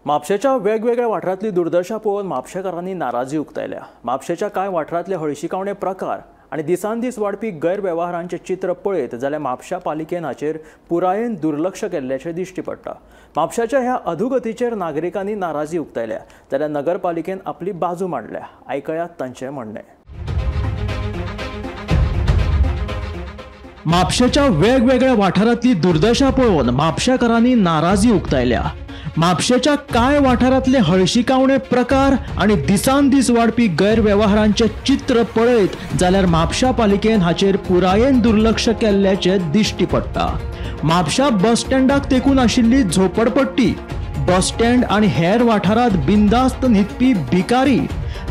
म्हापशेच्या वेगवेगळ्या वाठारांतली दुर्दशा पळोवन म्हापशेकारांनी नाराजी उक्तायल्या। म्हापशेच्या कांय वाठारांतले हळशिकावणे प्रकार आनी दिसान दीस वाडपी गैरव्यवहारांचे चित्र पळयत जाल्यार म्हापशा पालिकेन हाचेर पुरायेन दुर्लक्ष केल्ल्याचें दिश्टी पडटा। म्हापशाच्या ह्या अधोगतीचेर नागरिकांनी नाराजी उक्तायल्या जाल्यार नगरपालिकेन आपली बाजू मांडल्या। आयकयात तांचें म्हणणें। म्हापशेच्या वेगवेगळ्या वाठारांतली दुर्दशा पळोवन म्हापशेकारांनी नाराजी उक्तायल्या। म्हापशेच्या कांय वाठारांतले हळशिकावणे प्रकार आनी दिसान दीस वाडपी गैरव्यवहारांचे चित्र पळयत जाल्यार म्हापशा पालिकेन हाचेर पुरायेन दुर्लक्ष केल्ल्याचें दिश्टी पडटा। म्हापशा बस स्टँडाक तेंकून आशिल्ली झोपडपट्टी, बस स्टँड आनी हेर वाठारांत बिनधास्त न्हिदपी भिकारी,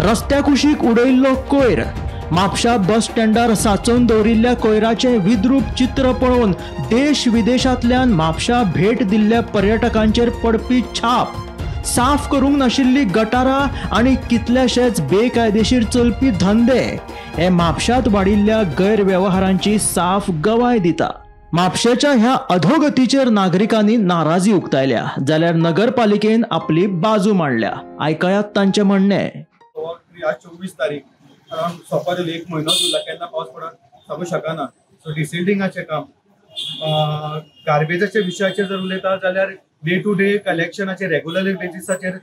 रस्त्या कुशीक उडयल्लो कोयर, म्हापशा बस स्टँडार सांचोवन दवरिल्ल्या कोयराचें विद्रूप चित्र पळोवन देश विदेशांतल्यान म्हापशा भेट दिल्ल्या पर्यटकांचेर पडपी छाप, साफ करूंक नाशिल्ली गटारां आनी कितलेशेच बेकायदेशीर चलपी धंदे हे म्हापशांत वाडिल्ल्या गैरव्यवहारांची साफ गवाय दिता। म्हापशेच्या ह्या अधोगतीचेर नागरिकांनी नाराजी उक्तायल्या जाल्यार नगरपालिकेन आपली बाजू मांडल्या। आयकयात तांचें म्हणणें। 24 तारीख अराउंड सोंपपाक 1 म्हयनो उरला, केन्ना पावस पडत सांगू शकना। सो डिसिल्डिंगाचें काम, गार्बेजाच्या विशयाचेर जर उलयता जाल्यार डे टू डे कलेक्शनाचेर रेग्युलर बेसिसाचेर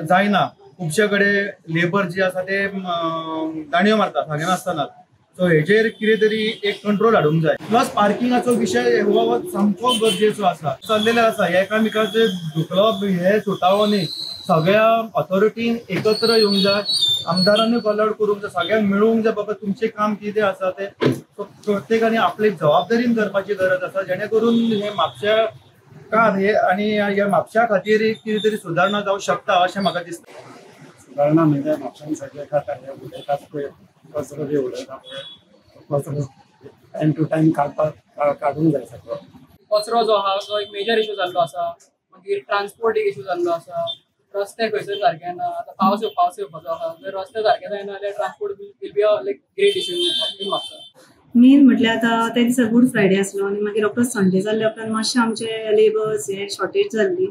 जायना। खुबशे कडेन लेबर जे आसा ते दांडयो मारतात हांगा नासतना। सो हेजेर कितें तरी एक कंट्रोल हाडूंक जाय। प्लस पार्किंगाचो विशय हो सामको गरजेचो आसा, चल्लेलो आसा। एकामेकाचे ढुकलो हे सुटावो न्ही, सगळ्या ऑथॉरिटीन एकत्र येवंक जाय, आमदारांनी कॉलआउट करूंक जाय, सगळ्यांक मेळूंक जाय बाबा तुमचें काम कितें आसा ते प्रत्येकाने आपली जबाबदारीन करपाची गरज आसा, जेणे करून हे म्हापशेकार हे आनी ह्या म्हापशा खातीर कितें तरी सुदारणा जावंक शकता अशें म्हाका दिसता। सुदारणा म्हणजे म्हापशान सगळे खाता हे उलयतात पळय, कचरो बी उडयता पळय, कचरो टायम टू टायम काडूंक जाय सगळो। कचरो जो आहा तो एक मेजर इशू जाल्लो आसा। मागीर ट्रान्सपोर्ट एक इशू जाल्लो आसा। रस्ते खंयसर सारके ना, आतां पावस येवपाचो आहा, जर रस्ते सारके जायना जाल्यार transport will be a like great issue in Mapusa. Main म्हटल्यार आतां त्या दिसा गूड फ्रायडे आसलो आनी मागीर रोखडोच संडे जाल्ल्या उपरांत मातशें आमचे लेबर्स हे शॉर्टेज जाल्ली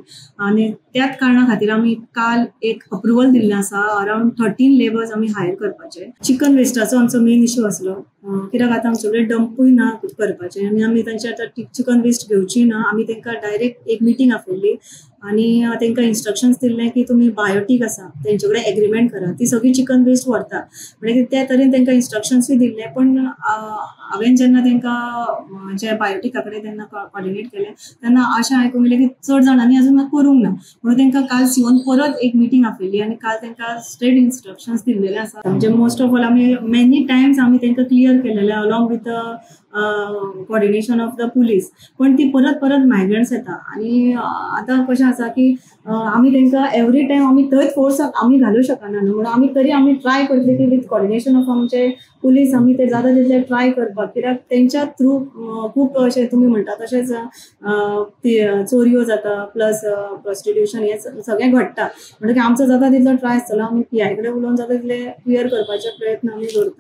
आनी त्याच कारणां खातीर आमी काल एक अप्रुवल दिल्लें आसा। अराउंड 13 लेबर्स आमी हायर करपाचे। चिकन वेस्टाचो आमचो मेन इशू आसलो, कित्याक आतां आमचे कडेन डंपूय ना करपाचें आनी आमी तांचे आतां चिकन वेस्ट घेवची ना। आमी तांकां डायरेक्ट एक मिटींग आपयल्ली आनी तांकां इन्स्ट्रक्शन्स दिल्ले की तुमी बायोटीक आसा तेंचे कडेन एग्रीमेंट करा, ती सगळी चिकन वेस्ट व्हरता म्हणजे त्या तरेन तांकां इन्स्ट्रक्शन्सूय दिल्ले। पण हांवें जेन्ना तांकां जे बायोटिका कडेन तेन्ना कॉर्डिनेट केलें तेन्ना अशें आयकूंक येलें की चड जाणांनी अजून करूंक ना, म्हणून तांकां काल सिवन परत एक मिटींग आपयली आनी काल तांकां स्ट्रेट इन्स्ट्रक्शन्स दिल्लेले आसा। म्हणजे मोस्ट ऑफ ऑल आमी मेनी टायम्स आमी तांकां क्लियर केलेले along with coordination of the police, पण ती परत मायग्रंट्स येता आनी आतां कशें आसा की आमी तांकां एवरी टायम आमी थंयच फोर्स आमी घालूं शकना न्हू, म्हणून आमी तरी आमी ट्राय करतली की विथ कोऑर्डिनेशन ऑफ आमचे पुलीस आमी ते जाता तितले ट्राय करपाक, कित्याक तेंच्या थ्रू खूब अशें तुमी म्हणटा तशेंच चोरयो जाता प्लस प्रॉस्टिट्यूशन हे सगळें घडटा। म्हणजे आमचो जाता तितलो ट्राय आसतलो, आमी PI कडेन उलोवन जाता तितले क्लियर करपाचे प्रयत्न आमी करता।